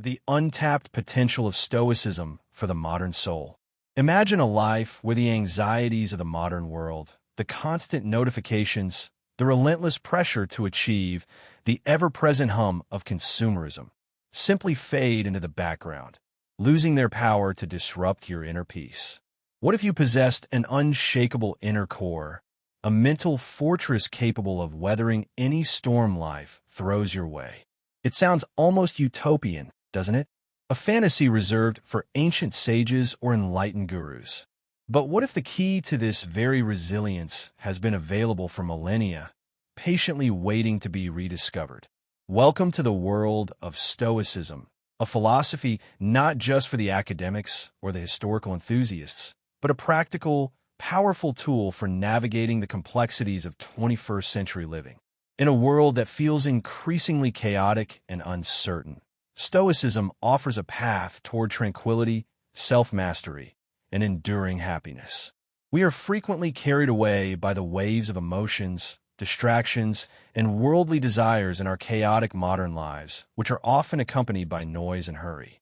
the untapped potential of Stoicism for the modern soul. Imagine a life where the anxieties of the modern world, the constant notifications, the relentless pressure to achieve, the ever-present hum of consumerism simply fade into the background, losing their power to disrupt your inner peace. What if you possessed an unshakable inner core, a mental fortress capable of weathering any storm life throws your way? It sounds almost utopian, doesn't it? A fantasy reserved for ancient sages or enlightened gurus. But what if the key to this very resilience has been available for millennia, patiently waiting to be rediscovered? Welcome to the world of Stoicism, a philosophy not just for the academics or the historical enthusiasts, but a practical, powerful tool for navigating the complexities of 21st century living. In a world that feels increasingly chaotic and uncertain, Stoicism offers a path toward tranquility, self-mastery, and enduring happiness. We are frequently carried away by the waves of emotions, distractions, and worldly desires in our chaotic modern lives, which are often accompanied by noise and hurry.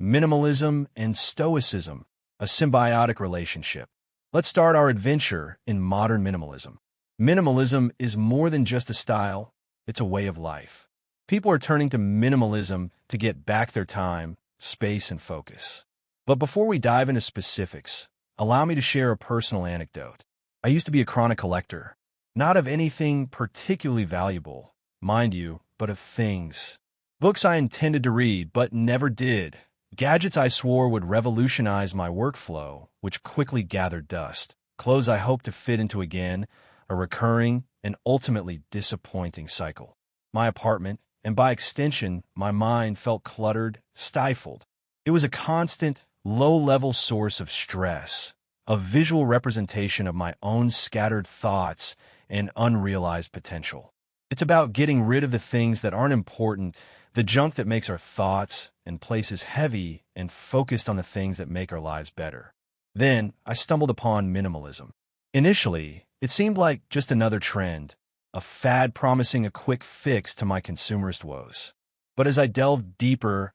Minimalism and Stoicism, a symbiotic relationship. Let's start our adventure in modern minimalism. Minimalism is more than just a style, it's a way of life. People are turning to minimalism to get back their time, space, and focus. But before we dive into specifics, allow me to share a personal anecdote. I used to be a chronic collector, not of anything particularly valuable, mind you, but of things. Books I intended to read but never did. Gadgets I swore would revolutionize my workflow, which quickly gathered dust. Clothes I hoped to fit into again, a recurring and ultimately disappointing cycle. My apartment, and by extension, my mind, felt cluttered, stifled. It was a constant, low-level source of stress, a visual representation of my own scattered thoughts and unrealized potential. It's about getting rid of the things that aren't important, the junk that makes our thoughts and places heavy, and focused on the things that make our lives better. Then, I stumbled upon minimalism. Initially, it seemed like just another trend, a fad promising a quick fix to my consumerist woes. But as I delved deeper,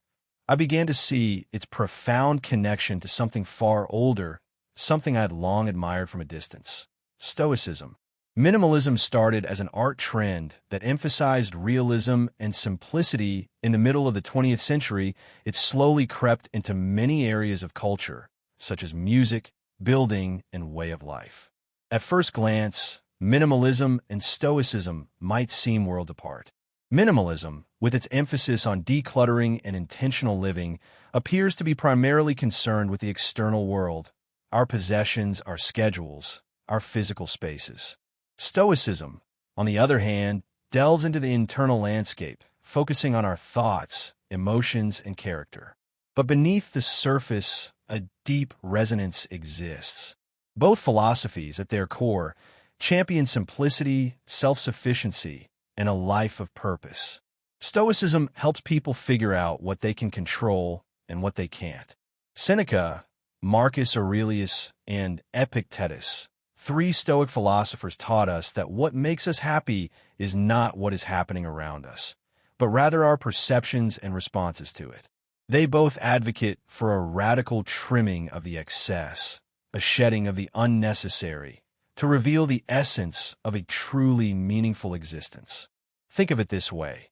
I began to see its profound connection to something far older, something I had long admired from a distance: Stoicism. Minimalism started as an art trend that emphasized realism and simplicity. In the middle of the 20th century, it slowly crept into many areas of culture, such as music, building, and way of life. At first glance, minimalism and Stoicism might seem worlds apart. Minimalism, with its emphasis on decluttering and intentional living, appears to be primarily concerned with the external world, our possessions, our schedules, our physical spaces. Stoicism, on the other hand, delves into the internal landscape, focusing on our thoughts, emotions, and character. But beneath the surface, a deep resonance exists. Both philosophies, at their core, champion simplicity, self-sufficiency, and a life of purpose. Stoicism helps people figure out what they can control and what they can't. Seneca, Marcus Aurelius, and Epictetus, three Stoic philosophers, taught us that what makes us happy is not what is happening around us, but rather our perceptions and responses to it. They both advocate for a radical trimming of the excess, a shedding of the unnecessary, to reveal the essence of a truly meaningful existence. Think of it this way.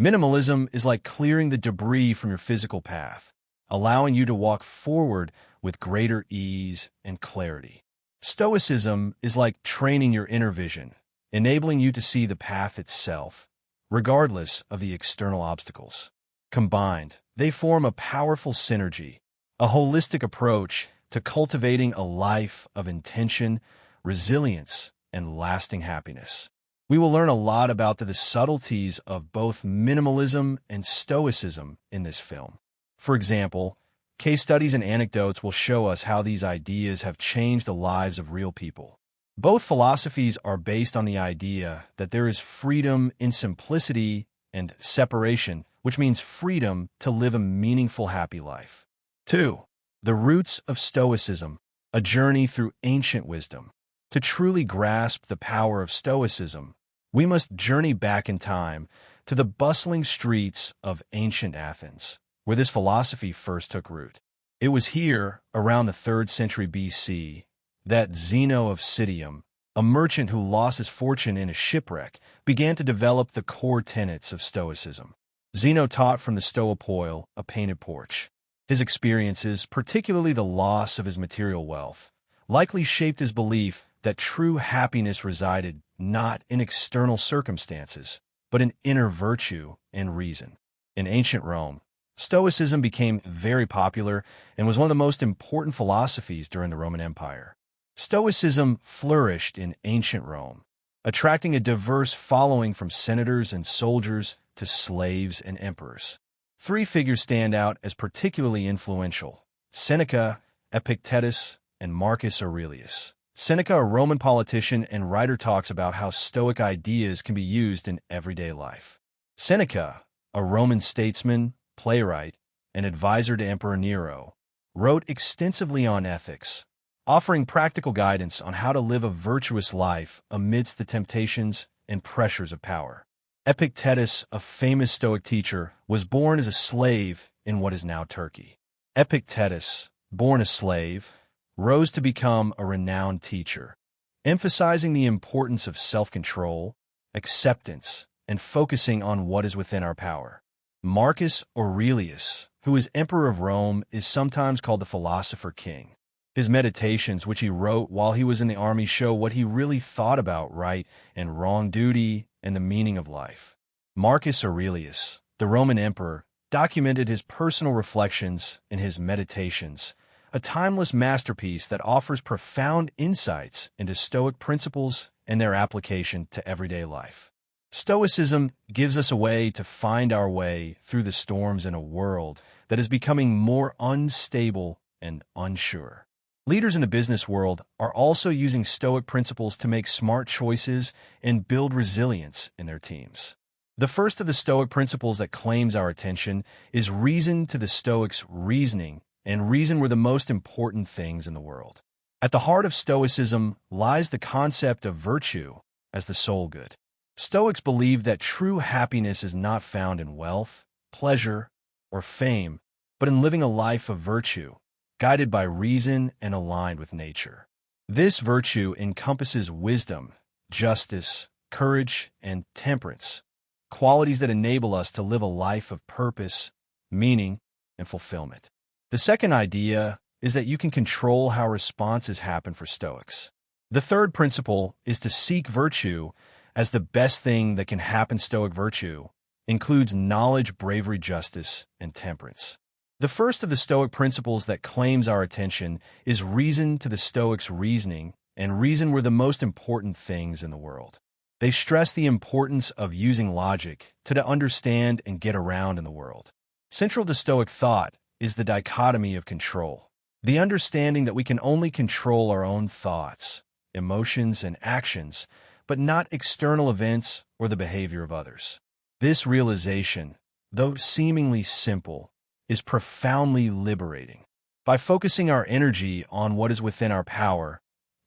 Minimalism is like clearing the debris from your physical path, allowing you to walk forward with greater ease and clarity. Stoicism is like training your inner vision, enabling you to see the path itself, regardless of the external obstacles. Combined, they form a powerful synergy, a holistic approach to cultivating a life of intention, resilience, and lasting happiness. We will learn a lot about the subtleties of both minimalism and Stoicism in this film. For example, case studies and anecdotes will show us how these ideas have changed the lives of real people. Both philosophies are based on the idea that there is freedom in simplicity and separation, which means freedom to live a meaningful, happy life. 2. The roots of Stoicism, a journey through ancient wisdom. To truly grasp the power of Stoicism, we must journey back in time to the bustling streets of ancient Athens, where this philosophy first took root. It was here, around the 3rd century BC, that Zeno of Citium, a merchant who lost his fortune in a shipwreck, began to develop the core tenets of Stoicism. Zeno taught from the Stoipoil, a painted porch. His experiences, particularly the loss of his material wealth, likely shaped his belief that true happiness resided not in external circumstances, but in inner virtue and reason. In ancient Rome, Stoicism became very popular and was one of the most important philosophies during the Roman Empire. Stoicism flourished in ancient Rome, attracting a diverse following from senators and soldiers to slaves and emperors. 3 figures stand out as particularly influential: Seneca, Epictetus, and Marcus Aurelius. Seneca, a Roman politician and writer, talks about how Stoic ideas can be used in everyday life. Seneca, a Roman statesman, playwright, and advisor to Emperor Nero, wrote extensively on ethics, offering practical guidance on how to live a virtuous life amidst the temptations and pressures of power. Epictetus, a famous Stoic teacher, was born as a slave in what is now Turkey. Epictetus, born a slave, rose to become a renowned teacher, emphasizing the importance of self-control, acceptance, and focusing on what is within our power. Marcus Aurelius, who is emperor of Rome, is sometimes called the philosopher king. His meditations, which he wrote while he was in the army, show what he really thought about right and wrong, duty, and the meaning of life. Marcus Aurelius, the Roman emperor, documented his personal reflections in his Meditations, a timeless masterpiece that offers profound insights into Stoic principles and their application to everyday life. Stoicism gives us a way to find our way through the storms in a world that is becoming more unstable and unsure. Leaders in the business world are also using Stoic principles to make smart choices and build resilience in their teams. The first of the Stoic principles that claims our attention is reason. To the Stoics, reasoning and reason were the most important things in the world. At the heart of Stoicism lies the concept of virtue as the sole good. Stoics believe that true happiness is not found in wealth, pleasure, or fame, but in living a life of virtue, guided by reason and aligned with nature. This virtue encompasses wisdom, justice, courage, and temperance, qualities that enable us to live a life of purpose, meaning, and fulfillment. The second idea is that you can control how responses happen for Stoics. The third principle is to seek virtue as the best thing that can happen. Stoic virtue includes knowledge, bravery, justice, and temperance. The first of the Stoic principles that claims our attention is reason. To the Stoics, reasoning and reason were the most important things in the world. They stress the importance of using logic to understand and get around in the world. Central to Stoic thought is the dichotomy of control, the understanding that we can only control our own thoughts, emotions, and actions, but not external events or the behavior of others. This realization, though seemingly simple, is profoundly liberating. By focusing our energy on what is within our power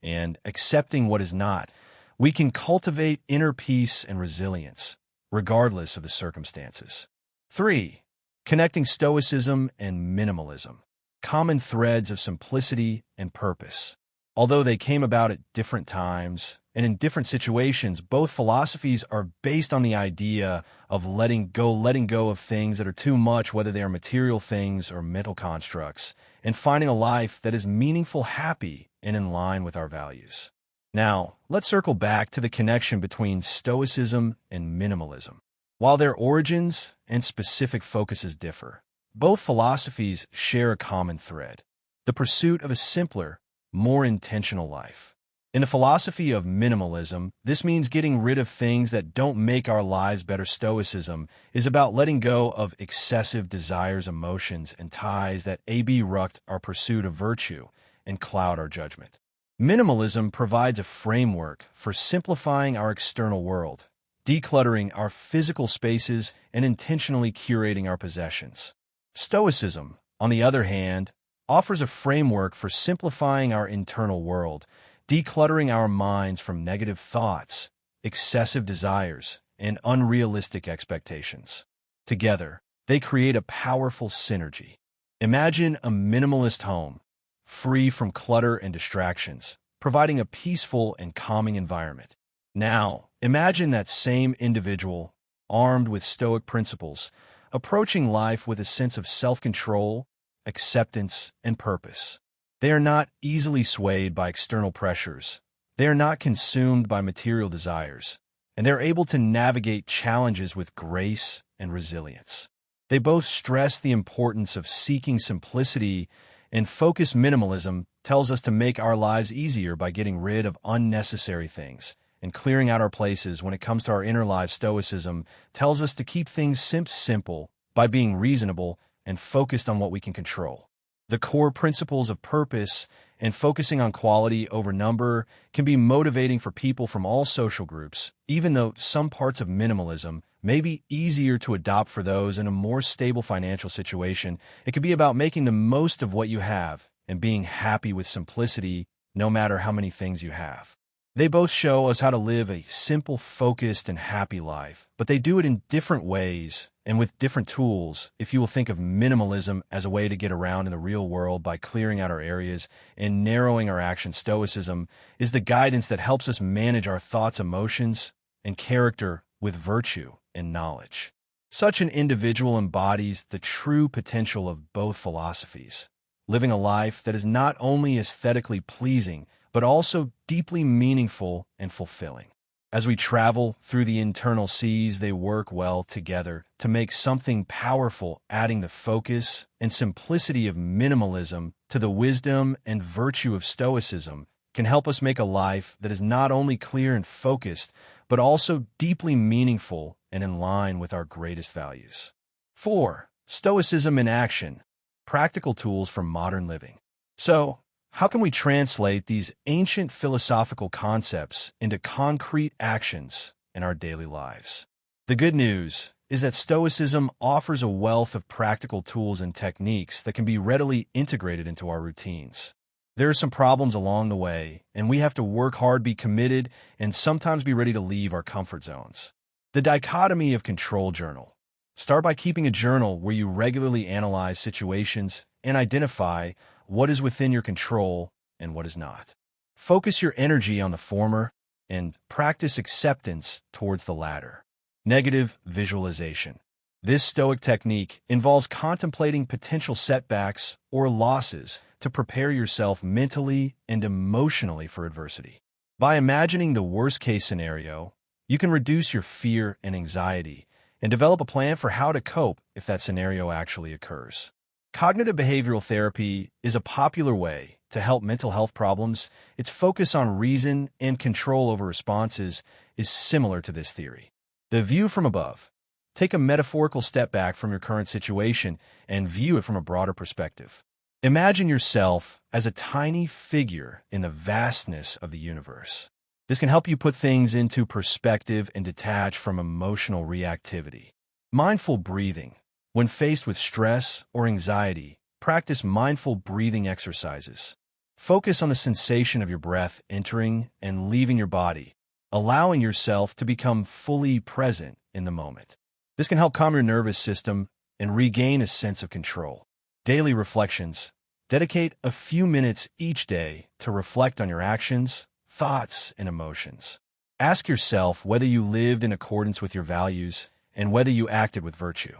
and accepting what is not, we can cultivate inner peace and resilience, regardless of the circumstances. 3. Connecting Stoicism and minimalism. Common threads of simplicity and purpose. Although they came about at different times and in different situations, both philosophies are based on the idea of letting go of things that are too much, whether they are material things or mental constructs, and finding a life that is meaningful, happy, and in line with our values. Now, let's circle back to the connection between Stoicism and minimalism. While their origins and specific focuses differ, both philosophies share a common thread: the pursuit of a simpler, more intentional life. In the philosophy of minimalism, this means getting rid of things that don't make our lives better. Stoicism is about letting go of excessive desires, emotions, and ties that obstruct our pursuit of virtue and cloud our judgment. Minimalism provides a framework for simplifying our external world, decluttering our physical spaces, and intentionally curating our possessions. Stoicism, on the other hand, offers a framework for simplifying our internal world, decluttering our minds from negative thoughts, excessive desires, and unrealistic expectations. Together, they create a powerful synergy. Imagine a minimalist home, free from clutter and distractions, providing a peaceful and calming environment. Now, imagine that same individual, armed with Stoic principles, approaching life with a sense of self-control, acceptance, and purpose. They are not easily swayed by external pressures. They are not consumed by material desires, and they're able to navigate challenges with grace and resilience. They both stress the importance of seeking simplicity, and focused minimalism tells us to make our lives easier by getting rid of unnecessary things and clearing out our places. When it comes to our inner life, Stoicism tells us to keep things simple by being reasonable and focused on what we can control. The core principles of purpose and focusing on quality over number can be motivating for people from all social groups, even though some parts of minimalism may be easier to adopt for those in a more stable financial situation. It can be about making the most of what you have and being happy with simplicity, no matter how many things you have. They both show us how to live a simple, focused, and happy life, but they do it in different ways and with different tools. If you will think of minimalism as a way to get around in the real world by clearing out our areas and narrowing our actions, Stoicism is the guidance that helps us manage our thoughts, emotions, and character with virtue and knowledge. Such an individual embodies the true potential of both philosophies, living a life that is not only aesthetically pleasing, but also deeply meaningful and fulfilling. As we travel through the internal seas, they work well together to make something powerful, adding the focus and simplicity of minimalism to the wisdom and virtue of Stoicism can help us make a life that is not only clear and focused, but also deeply meaningful and in line with our greatest values. 4. Stoicism in action. Practical tools for modern living. So, how can we translate these ancient philosophical concepts into concrete actions in our daily lives? The good news is that Stoicism offers a wealth of practical tools and techniques that can be readily integrated into our routines. There are some problems along the way, and we have to work hard, be committed, and sometimes be ready to leave our comfort zones. The dichotomy of control journal. Start by keeping a journal where you regularly analyze situations and identify what is within your control and what is not. Focus your energy on the former and practice acceptance towards the latter. Negative visualization. This Stoic technique involves contemplating potential setbacks or losses to prepare yourself mentally and emotionally for adversity. By imagining the worst-case scenario, you can reduce your fear and anxiety and develop a plan for how to cope if that scenario actually occurs. Cognitive behavioral therapy is a popular way to help mental health problems. Its focus on reason and control over responses is similar to this theory. The view from above. Take a metaphorical step back from your current situation and view it from a broader perspective. Imagine yourself as a tiny figure in the vastness of the universe. This can help you put things into perspective and detach from emotional reactivity. Mindful breathing. When faced with stress or anxiety, practice mindful breathing exercises. Focus on the sensation of your breath entering and leaving your body, allowing yourself to become fully present in the moment. This can help calm your nervous system and regain a sense of control. Daily reflections. Dedicate a few minutes each day to reflect on your actions, thoughts, and emotions. Ask yourself whether you lived in accordance with your values and whether you acted with virtue.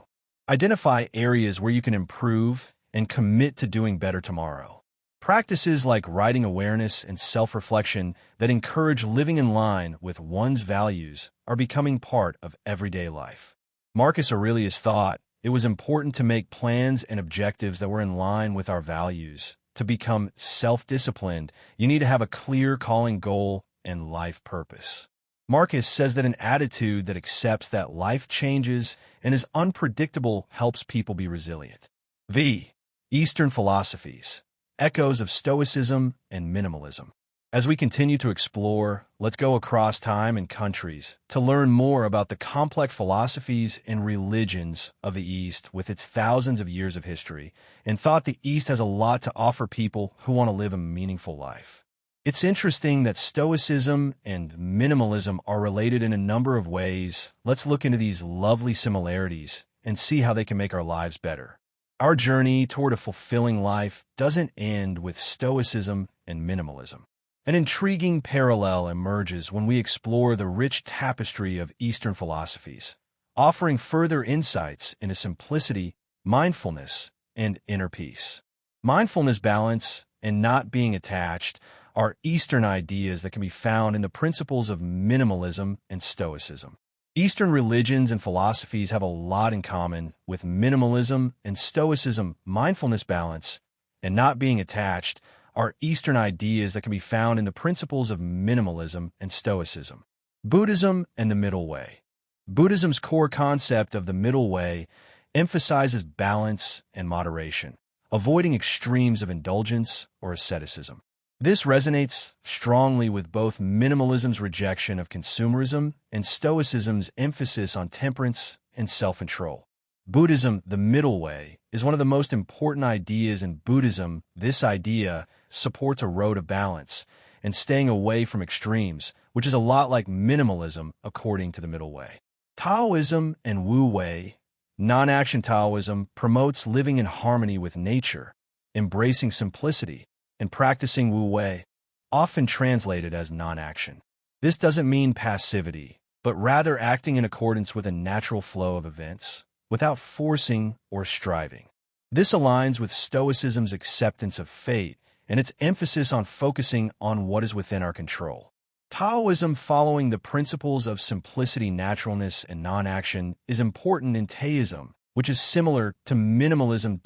Identify areas where you can improve and commit to doing better tomorrow. Practices like writing awareness and self-reflection that encourage living in line with one's values are becoming part of everyday life. Marcus Aurelius thought it was important to make plans and objectives that were in line with our values. To become self-disciplined, you need to have a clear calling goal and life purpose. Marcus says that an attitude that accepts that life changes and is unpredictable helps people be resilient. V. Eastern philosophies. Echoes of Stoicism and minimalism. As we continue to explore, let's go across time and countries to learn more about the complex philosophies and religions of the East with its thousands of years of history and thought. The East has a lot to offer people who want to live a meaningful life. It's interesting that Stoicism and minimalism are related in a number of ways. Let's look into these lovely similarities and see how they can make our lives better. Our journey toward a fulfilling life doesn't end with Stoicism and minimalism. An intriguing parallel emerges when we explore the rich tapestry of Eastern philosophies, offering further insights into simplicity, mindfulness, and inner peace. Mindfulness, balance, and not being attached are Eastern ideas that can be found in the principles of minimalism and Stoicism. Eastern religions and philosophies have a lot in common with minimalism and Stoicism. Mindfulness, balance, and not being attached are Eastern ideas that can be found in the principles of minimalism and Stoicism. Buddhism and the middle way. Buddhism's core concept of the middle way emphasizes balance and moderation, avoiding extremes of indulgence or asceticism. This resonates strongly with both minimalism's rejection of consumerism and Stoicism's emphasis on temperance and self-control. Buddhism, the middle way, is one of the most important ideas in Buddhism. This idea supports a road of balance and staying away from extremes, which is a lot like minimalism according to the middle way. Taoism and Wu Wei. Non-action Taoism promotes living in harmony with nature, embracing simplicity, and practicing Wu Wei, often translated as non-action. This doesn't mean passivity, but rather acting in accordance with a natural flow of events, without forcing or striving. This aligns with Stoicism's acceptance of fate and its emphasis on focusing on what is within our control. Taoism, following the principles of simplicity, naturalness, and non-action, is important in Taoism, which is similar to minimalism.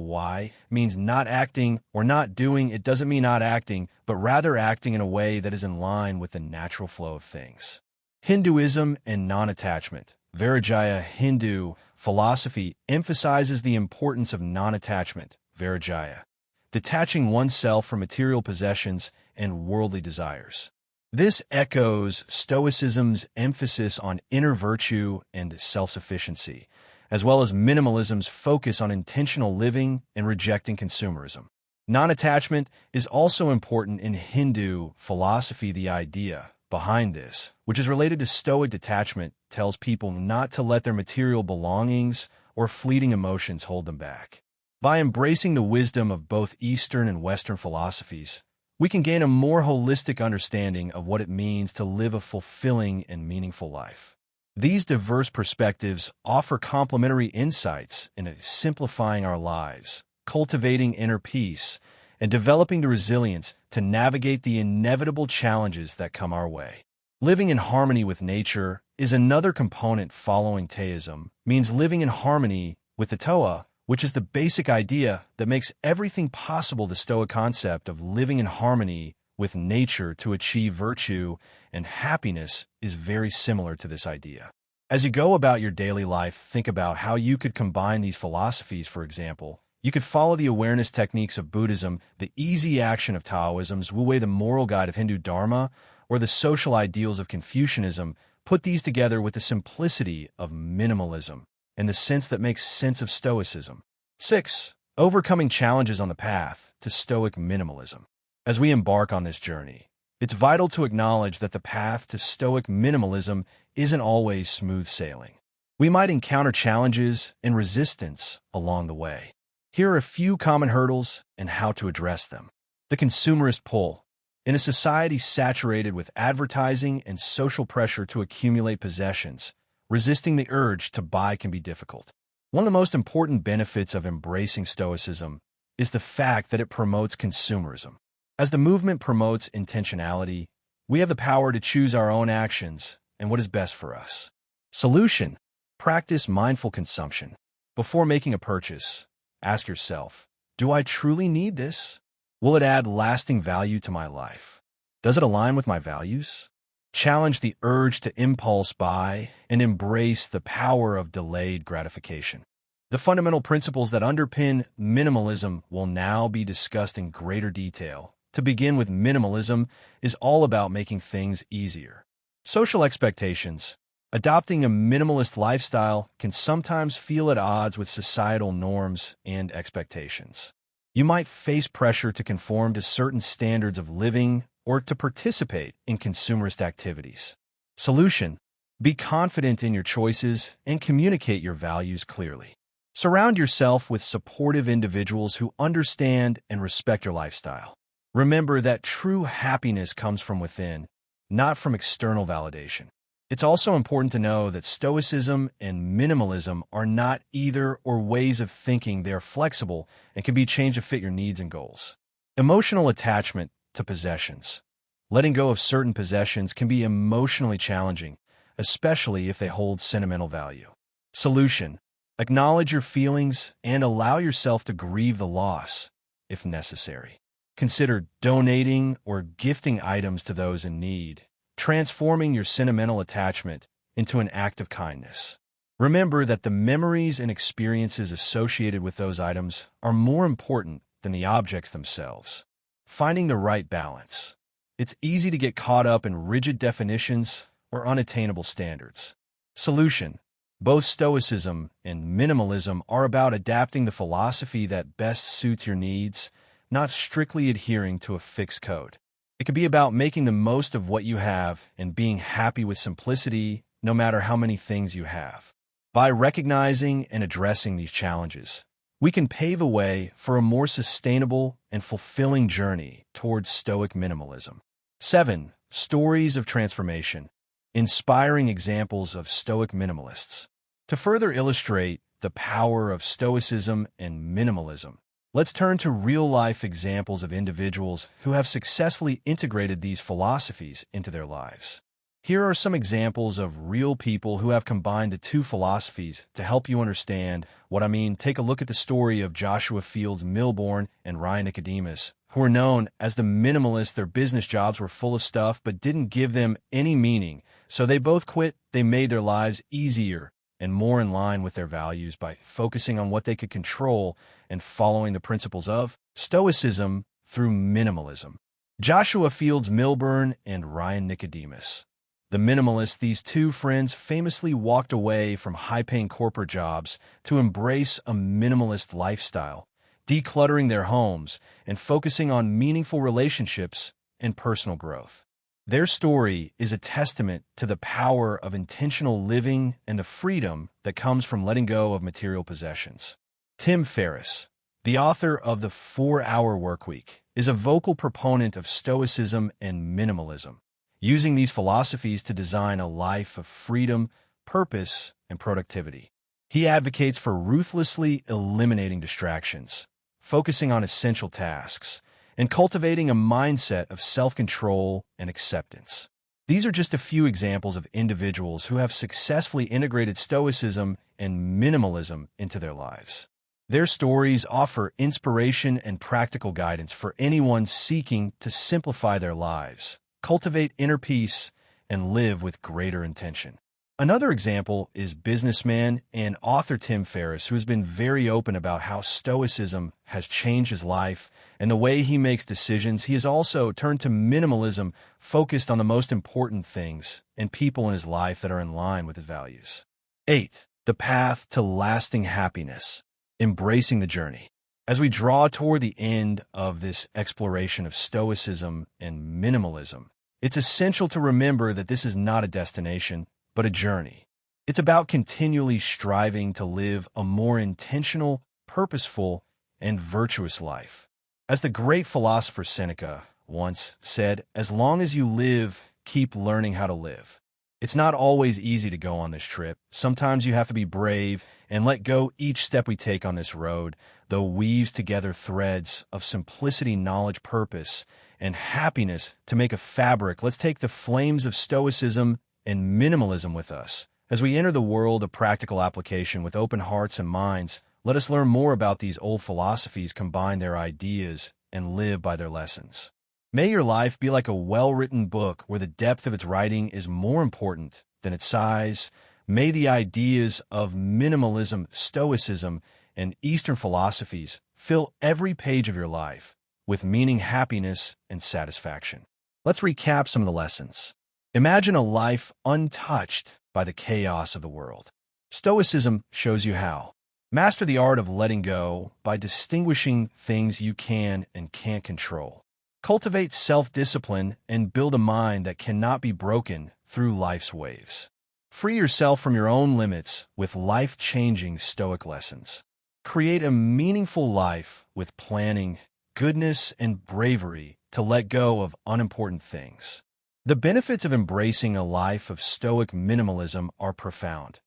Why means not acting or not doing. It doesn't mean not acting, but rather acting in a way that is in line with the natural flow of things. Hinduism and non-attachment. Vairagya. Hindu philosophy emphasizes the importance of non-attachment, Vairagya, detaching oneself from material possessions and worldly desires. This echoes Stoicism's emphasis on inner virtue and self-sufficiency, as well as minimalism's focus on intentional living and rejecting consumerism. Non-attachment is also important in Hindu philosophy. The idea behind this, which is related to Stoic detachment, tells people not to let their material belongings or fleeting emotions hold them back. By embracing the wisdom of both Eastern and Western philosophies, we can gain a more holistic understanding of what it means to live a fulfilling and meaningful life. These diverse perspectives offer complementary insights into simplifying our lives, cultivating inner peace, and developing the resilience to navigate the inevitable challenges that come our way. Living in harmony with nature is another component. Following Taoism means living in harmony with the Toa, which is the basic idea that makes everything possible. The Stoic concept of living in harmony with nature to achieve virtue and happiness is very similar to this idea. As you go about your daily life, think about how you could combine these philosophies. For example, you could follow the awareness techniques of Buddhism, the easy action of Taoism's Wu Wei, the moral guide of Hindu Dharma, or the social ideals of Confucianism. Put these together with the simplicity of minimalism and the sense that makes sense of Stoicism. 6. Overcoming challenges on the path to Stoic minimalism. As we embark on this journey, it's vital to acknowledge that the path to Stoic minimalism isn't always smooth sailing. We might encounter challenges and resistance along the way. Here are a few common hurdles and how to address them. The consumerist pull. In a society saturated with advertising and social pressure to accumulate possessions, resisting the urge to buy can be difficult. One of the most important benefits of embracing Stoicism is the fact that it promotes consumerism. As the movement promotes intentionality, we have the power to choose our own actions and what is best for us. Solution: practice mindful consumption. Before making a purchase, ask yourself, do I truly need this? Will it add lasting value to my life? Does it align with my values? Challenge the urge to impulse buy and embrace the power of delayed gratification. The fundamental principles that underpin minimalism will now be discussed in greater detail. To begin with, minimalism is all about making things easier. Social expectations. Adopting a minimalist lifestyle can sometimes feel at odds with societal norms and expectations. You might face pressure to conform to certain standards of living or to participate in consumerist activities. Solution: be confident in your choices and communicate your values clearly. Surround yourself with supportive individuals who understand and respect your lifestyle. Remember that true happiness comes from within, not from external validation. It's also important to know that Stoicism and minimalism are not either or ways of thinking. They are flexible and can be changed to fit your needs and goals. Emotional attachment to possessions. Letting go of certain possessions can be emotionally challenging, especially if they hold sentimental value. Solution: acknowledge your feelings and allow yourself to grieve the loss, if necessary. Consider donating or gifting items to those in need, transforming your sentimental attachment into an act of kindness. Remember that the memories and experiences associated with those items are more important than the objects themselves. Finding the right balance. It's easy to get caught up in rigid definitions or unattainable standards. Solution: both Stoicism and minimalism are about adapting the philosophy that best suits your needs, not strictly adhering to a fixed code. It could be about making the most of what you have and being happy with simplicity, no matter how many things you have. By recognizing and addressing these challenges, we can pave a way for a more sustainable and fulfilling journey towards Stoic minimalism. 7. Stories of transformation. Inspiring examples of Stoic minimalists. To further illustrate the power of Stoicism and minimalism, let's turn to real-life examples of individuals who have successfully integrated these philosophies into their lives. Here are some examples of real people who have combined the two philosophies to help you understand what I mean. Take a look at the story of Joshua Fields Millburn and Ryan Nicodemus, who are known as the minimalists. Their business jobs were full of stuff but didn't give them any meaning, so they both quit. They made their lives easier and more in line with their values by focusing on what they could control and following the principles of Stoicism through minimalism. Joshua Fields Millburn and Ryan Nicodemus. The minimalists, these two friends famously walked away from high-paying corporate jobs to embrace a minimalist lifestyle, decluttering their homes and focusing on meaningful relationships and personal growth. Their story is a testament to the power of intentional living and the freedom that comes from letting go of material possessions. Tim Ferriss, the author of The 4-Hour Workweek, is a vocal proponent of Stoicism and minimalism, using these philosophies to design a life of freedom, purpose, and productivity. He advocates for ruthlessly eliminating distractions, focusing on essential tasks, and cultivating a mindset of self-control and acceptance. These are just a few examples of individuals who have successfully integrated Stoicism and minimalism into their lives. Their stories offer inspiration and practical guidance for anyone seeking to simplify their lives, cultivate inner peace, and live with greater intention. Another example is businessman and author Tim Ferriss, who has been very open about how Stoicism has changed his life and the way he makes decisions. He has also turned to minimalism, focused on the most important things and people in his life that are in line with his values. 8. The path to lasting happiness. Embracing the journey. As we draw toward the end of this exploration of Stoicism and minimalism, it's essential to remember that this is not a destination, but a journey. It's about continually striving to live a more intentional, purposeful, and virtuous life. As the great philosopher Seneca once said, as long as you live, keep learning how to live. It's not always easy to go on this trip. Sometimes you have to be brave and let go. Each step we take on this road, though, weaves together threads of simplicity, knowledge, purpose, and happiness to make a fabric. Let's take the flames of Stoicism and minimalism with us. As we enter the world of practical application with open hearts and minds, let us learn more about these old philosophies, combine their ideas, and live by their lessons. May your life be like a well-written book where the depth of its writing is more important than its size. May the ideas of minimalism, Stoicism, and Eastern philosophies fill every page of your life with meaning, happiness, and satisfaction. Let's recap some of the lessons. Imagine a life untouched by the chaos of the world. Stoicism shows you how. Master the art of letting go by distinguishing things you can and can't control. Cultivate self-discipline and build a mind that cannot be broken through life's waves. Free yourself from your own limits with life-changing Stoic lessons. Create a meaningful life with planning, goodness, and bravery to let go of unimportant things. The benefits of embracing a life of Stoic minimalism are profound.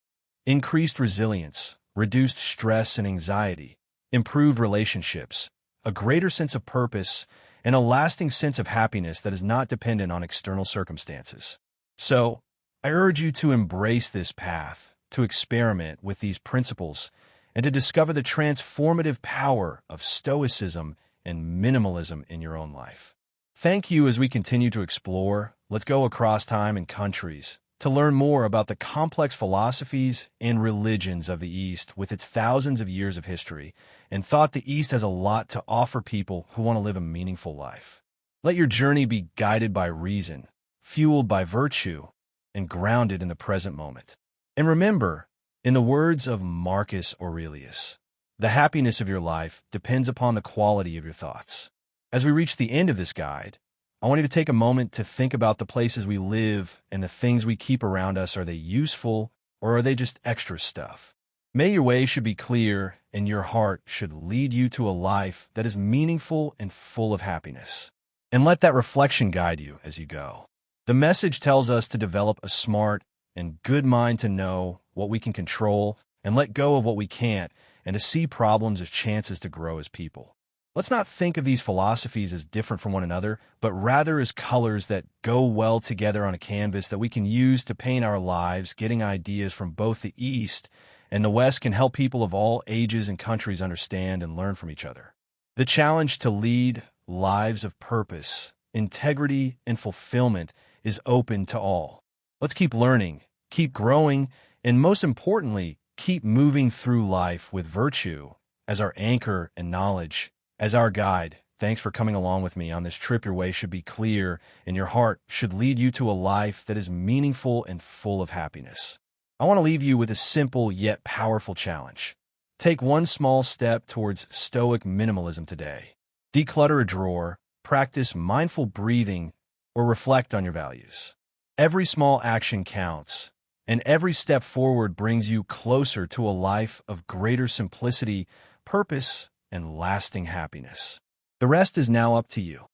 Increased resilience, reduced stress and anxiety, improved relationships, a greater sense of purpose, and a lasting sense of happiness that is not dependent on external circumstances. So, I urge you to embrace this path, to experiment with these principles, and to discover the transformative power of Stoicism and minimalism in your own life. Thank you as we continue to explore. Let's go across time and countries to learn more about the complex philosophies and religions of the East with its thousands of years of history and thought. The East has a lot to offer people who want to live a meaningful life. Let your journey be guided by reason, fueled by virtue, and grounded in the present moment. And remember, in the words of Marcus Aurelius, the happiness of your life depends upon the quality of your thoughts. As we reach the end of this guide, I want you to take a moment to think about the places we live and the things we keep around us. Are they useful, or are they just extra stuff? May your way should be clear, and your heart should lead you to a life that is meaningful and full of happiness. And let that reflection guide you as you go. The message tells us to develop a smart and good mind, to know what we can control and let go of what we can't, and to see problems as chances to grow as people. Let's not think of these philosophies as different from one another, but rather as colors that go well together on a canvas that we can use to paint our lives. Getting ideas from both the East and the West can help people of all ages and countries understand and learn from each other. The challenge to lead lives of purpose, integrity, and fulfillment is open to all. Let's keep learning, keep growing, and most importantly, keep moving through life with virtue as our anchor and knowledge as our guide. Thanks for coming along with me on this trip. Your way should be clear, and your heart should lead you to a life that is meaningful and full of happiness. I want to leave you with a simple yet powerful challenge. Take one small step towards Stoic minimalism today. Declutter a drawer, practice mindful breathing, or reflect on your values. Every small action counts, and every step forward brings you closer to a life of greater simplicity, purpose, and lasting happiness. The rest is now up to you.